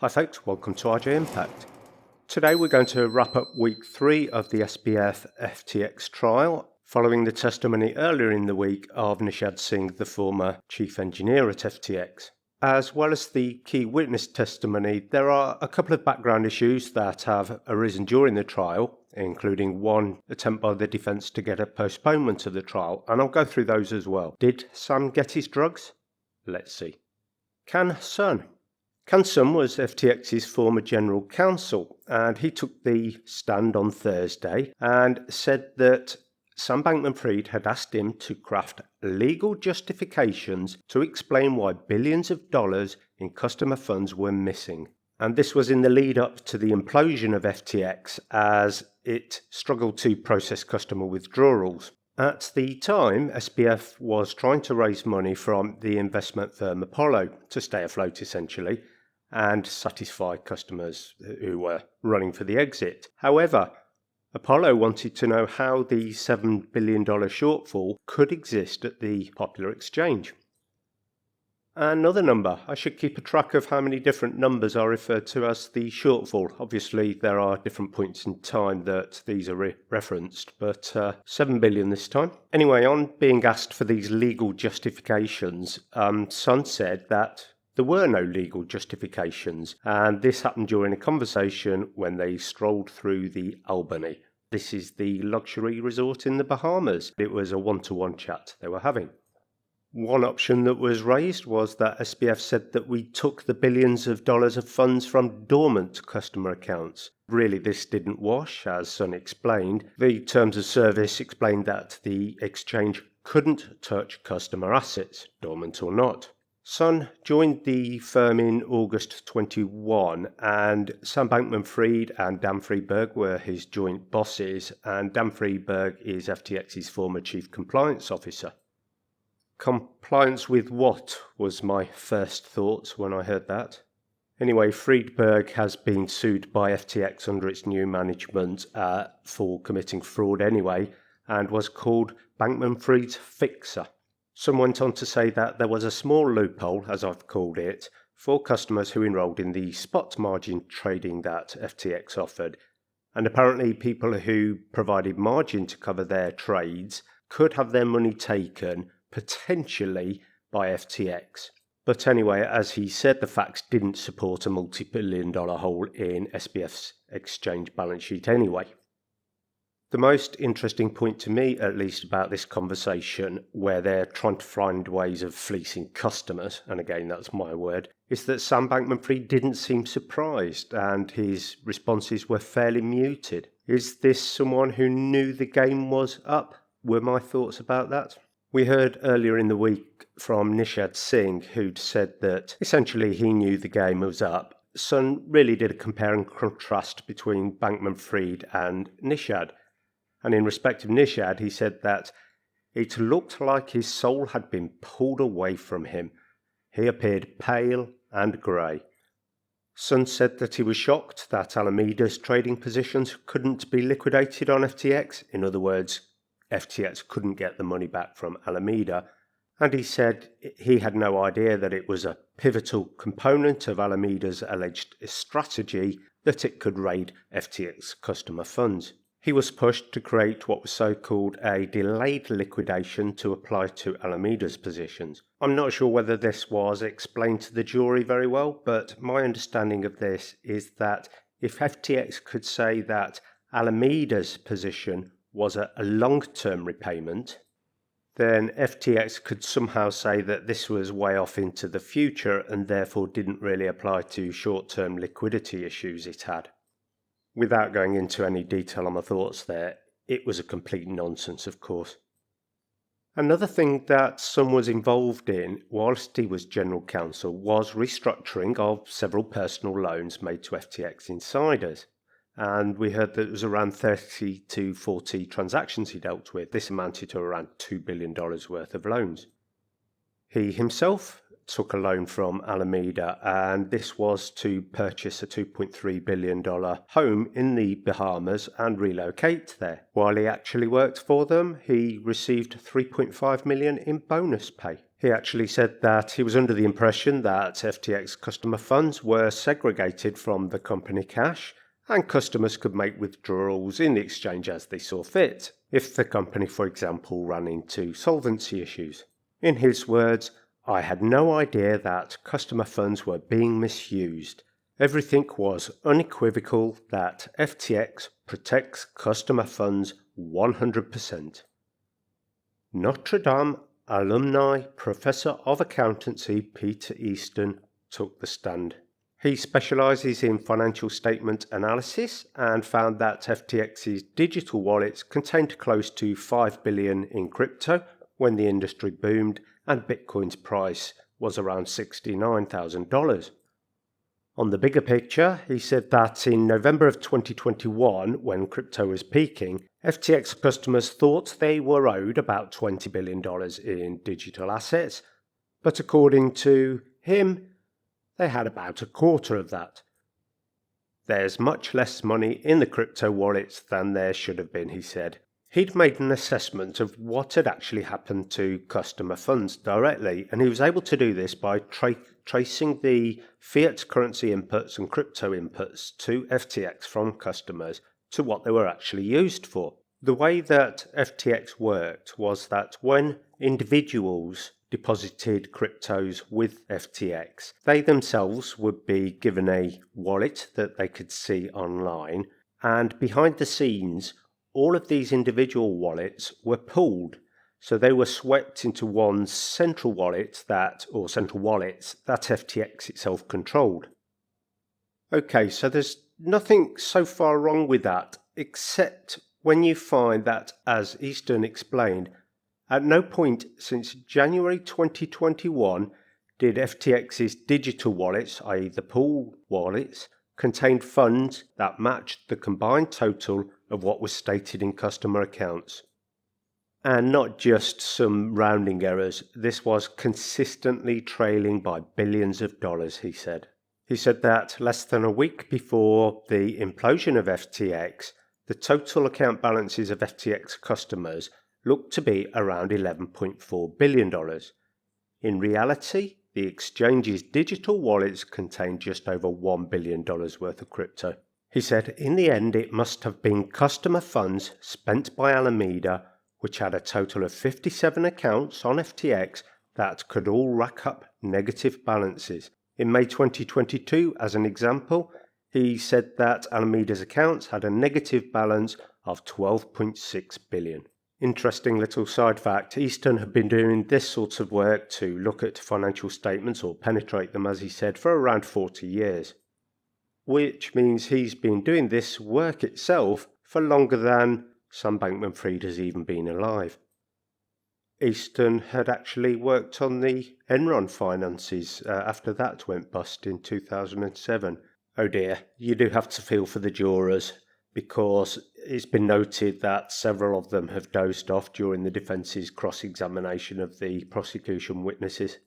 Hi folks, welcome to RJ Impact. Today we're going to wrap up week 3 of the SBF FTX trial, following the testimony earlier in the week of Nishad Singh, the former chief engineer at FTX. As well as the key witness testimony, there are a couple of background issues that have arisen during the trial, including one attempt by the defence to get a postponement of the trial, and I'll go through those as well. Did Sam get his drugs? Let's see. Can Sun was FTX's former general counsel, and he took the stand on Thursday and said that Sam Bankman-Fried had asked him to craft legal justifications to explain why billions of dollars in customer funds were missing. And this was in the lead up to the implosion of FTX as it struggled to process customer withdrawals. At the time, SBF was trying to raise money from the investment firm Apollo to stay afloat essentially, and satisfy customers who were running for the exit. However, Apollo wanted to know how the $7 billion shortfall could exist at the popular exchange. Another number. I should keep a track of how many different numbers are referred to as the shortfall. Obviously, there are different points in time that these are referenced, but 7 billion this time. Anyway, on being asked for these legal justifications, Sun said that there were no legal justifications, and this happened during a conversation when they strolled through the Albany. This is the luxury resort in the Bahamas. It was a one-to-one chat they were having. One option that was raised was that SBF said that we took the billions of dollars of funds from dormant customer accounts. Really, this didn't wash, as Sun explained. The terms of service explained that the exchange couldn't touch customer assets, dormant or not. Sun joined the firm in August 21, and Sam Bankman-Fried and Dan Friedberg were his joint bosses, and Dan Friedberg is FTX's former chief compliance officer. Compliance with what was my first thought when I heard that. Anyway, Friedberg has been sued by FTX under its new management for committing fraud anyway, and was called Bankman-Fried's fixer. Some went on to say that there was a small loophole, as I've called it, for customers who enrolled in the spot margin trading that FTX offered, and apparently people who provided margin to cover their trades could have their money taken, potentially by FTX. But anyway, as he said, the facts didn't support a multi-billion-dollar hole in SBF's exchange balance sheet anyway. The most interesting point to me, at least, about this conversation, where they're trying to find ways of fleecing customers, and again, that's my word, is that Sam Bankman-Fried didn't seem surprised, and his responses were fairly muted. Is this someone who knew the game was up? Were my thoughts about that? We heard earlier in the week from Nishad Singh, who'd said that essentially he knew the game was up. Sun really did a compare and contrast between Bankman-Fried and Nishad. And in respect of Nishad, he said that it looked like his soul had been pulled away from him. He appeared pale and grey. Sun said that he was shocked that Alameda's trading positions couldn't be liquidated on FTX. In other words, FTX couldn't get the money back from Alameda. And he said he had no idea that it was a pivotal component of Alameda's alleged strategy that it could raid FTX customer funds. He was pushed to create what was so-called a delayed liquidation to apply to Alameda's positions. I'm not sure whether this was explained to the jury very well, but my understanding of this is that if FTX could say that Alameda's position was a long-term repayment, then FTX could somehow say that this was way off into the future and therefore didn't really apply to short-term liquidity issues it had. Without going into any detail on my thoughts there, it was a complete nonsense, of course. Another thing that Sun was involved in whilst he was general counsel was restructuring of several personal loans made to FTX insiders. And we heard that it was around 30 to 40 transactions he dealt with. This amounted to around $2 billion worth of loans. He himself took a loan from Alameda, and this was to purchase a $2.3 billion home in the Bahamas and relocate there. While he actually worked for them, he received $3.5 million in bonus pay. He actually said that he was under the impression that FTX customer funds were segregated from the company cash, and customers could make withdrawals in the exchange as they saw fit, if the company, for example, ran into solvency issues. In his words, "I had no idea that customer funds were being misused. Everything was unequivocal that FTX protects customer funds 100%. Notre Dame alumni Professor of Accountancy Peter Easton took the stand. He specializes in financial statement analysis and found that FTX's digital wallets contained close to $5 billion in crypto when the industry boomed and Bitcoin's price was around $69,000. On the bigger picture, he said that in November of 2021, when crypto was peaking, FTX customers thought they were owed about $20 billion in digital assets, but according to him, they had about a quarter of that. There's much less money in the crypto wallets than there should have been, he said. He'd made an assessment of what had actually happened to customer funds directly, and he was able to do this by tracing the fiat currency inputs and crypto inputs to FTX from customers to what they were actually used for. The way that FTX worked was that when individuals deposited cryptos with FTX, they themselves would be given a wallet that they could see online, and behind the scenes, all of these individual wallets were pooled, so they were swept into one central wallet central wallets that FTX itself controlled. Okay, so there's nothing so far wrong with that, except when you find that, as Easton explained, at no point since January 2021 did FTX's digital wallets, i.e. the pool wallets, contain funds that matched the combined total of what was stated in customer accounts. And not just some rounding errors, this was consistently trailing by billions of dollars, he said. He said that less than a week before the implosion of FTX, the total account balances of FTX customers looked to be around $11.4 billion. In reality, the exchange's digital wallets contained just over $1 billion worth of crypto. He said, in the end, it must have been customer funds spent by Alameda, which had a total of 57 accounts on FTX that could all rack up negative balances. In May 2022, as an example, he said that Alameda's accounts had a negative balance of $12.6 billion. Interesting little side fact, Easton had been doing this sort of work to look at financial statements or penetrate them, as he said, for around 40 years. Which means he's been doing this work itself for longer than Sam Bankman-Fried has even been alive. Easton had actually worked on the Enron finances after that went bust in 2007. Oh dear, you do have to feel for the jurors, because it's been noted that several of them have dozed off during the defence's cross-examination of the prosecution witnesses.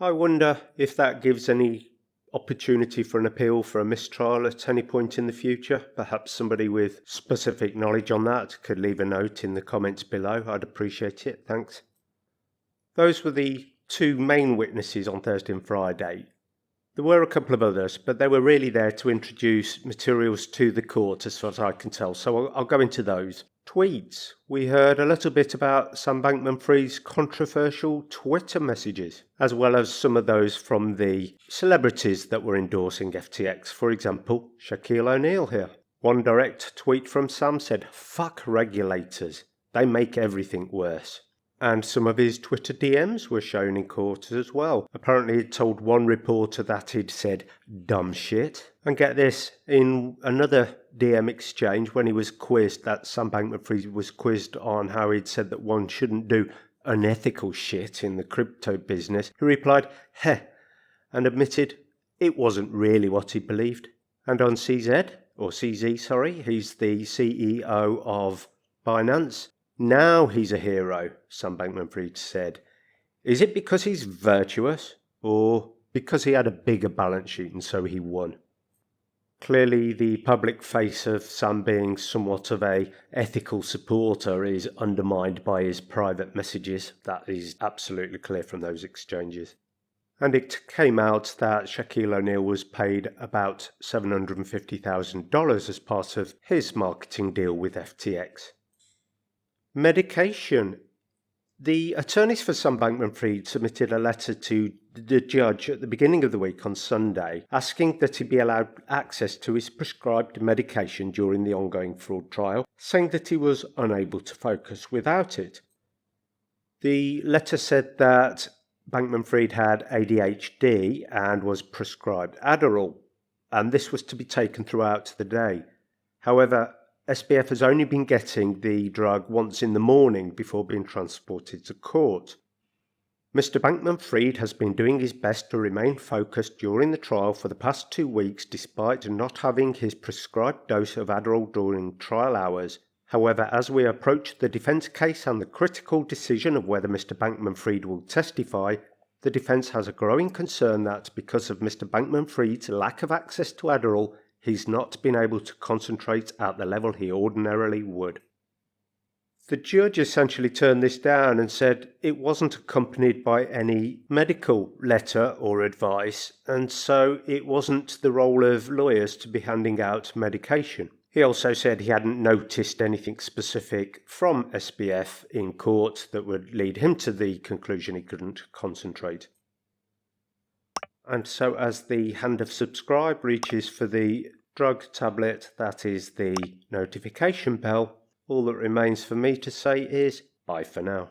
I wonder if that gives any opportunity for an appeal for a mistrial at any point in the future. Perhaps somebody with specific knowledge on that could leave a note in the comments below. I'd appreciate it. Thanks. Those were the two main witnesses on Thursday and Friday. There were a couple of others, but they were really there to introduce materials to the court, as far as I can tell, so I'll go into those. Tweets. We heard a little bit about Sam Bankman-Fried's controversial Twitter messages, as well as some of those from the celebrities that were endorsing FTX. For example, Shaquille O'Neal here. One direct tweet from Sam said, "Fuck regulators. They make everything worse." And some of his Twitter DMs were shown in court as well. Apparently he'd told one reporter that he'd said dumb shit. And get this, in another DM exchange when he was quizzed, that Sam Bankman-Fried was quizzed on how he'd said that one shouldn't do unethical shit in the crypto business, he replied, heh, and admitted it wasn't really what he believed. And on CZ, he's the CEO of Binance. Now he's a hero, Sam Bankman-Fried said. Is it because he's virtuous, or because he had a bigger balance sheet and so he won? Clearly, the public face of Sam being somewhat of a ethical supporter is undermined by his private messages. That is absolutely clear from those exchanges. And it came out that Shaquille O'Neal was paid about $750,000 as part of his marketing deal with FTX. Medication. The attorneys for Sam Bankman-Fried submitted a letter to the judge at the beginning of the week on Sunday, asking that he be allowed access to his prescribed medication during the ongoing fraud trial, saying that he was unable to focus without it. The letter said that Bankman-Fried had ADHD and was prescribed Adderall, and this was to be taken throughout the day. However, SBF has only been getting the drug once in the morning before being transported to court. Mr. Bankman-Fried has been doing his best to remain focused during the trial for the past 2 weeks despite not having his prescribed dose of Adderall during trial hours. However, as we approach the defence case and the critical decision of whether Mr. Bankman-Fried will testify, the defence has a growing concern that because of Mr. Bankman-Fried's lack of access to Adderall, he's not been able to concentrate at the level he ordinarily would. The judge essentially turned this down and said it wasn't accompanied by any medical letter or advice, and so it wasn't the role of lawyers to be handing out medication. He also said he hadn't noticed anything specific from SBF in court that would lead him to the conclusion he couldn't concentrate. And so as the hand of subscribe reaches for the drug tablet, that is the notification bell, all that remains for me to say is bye for now.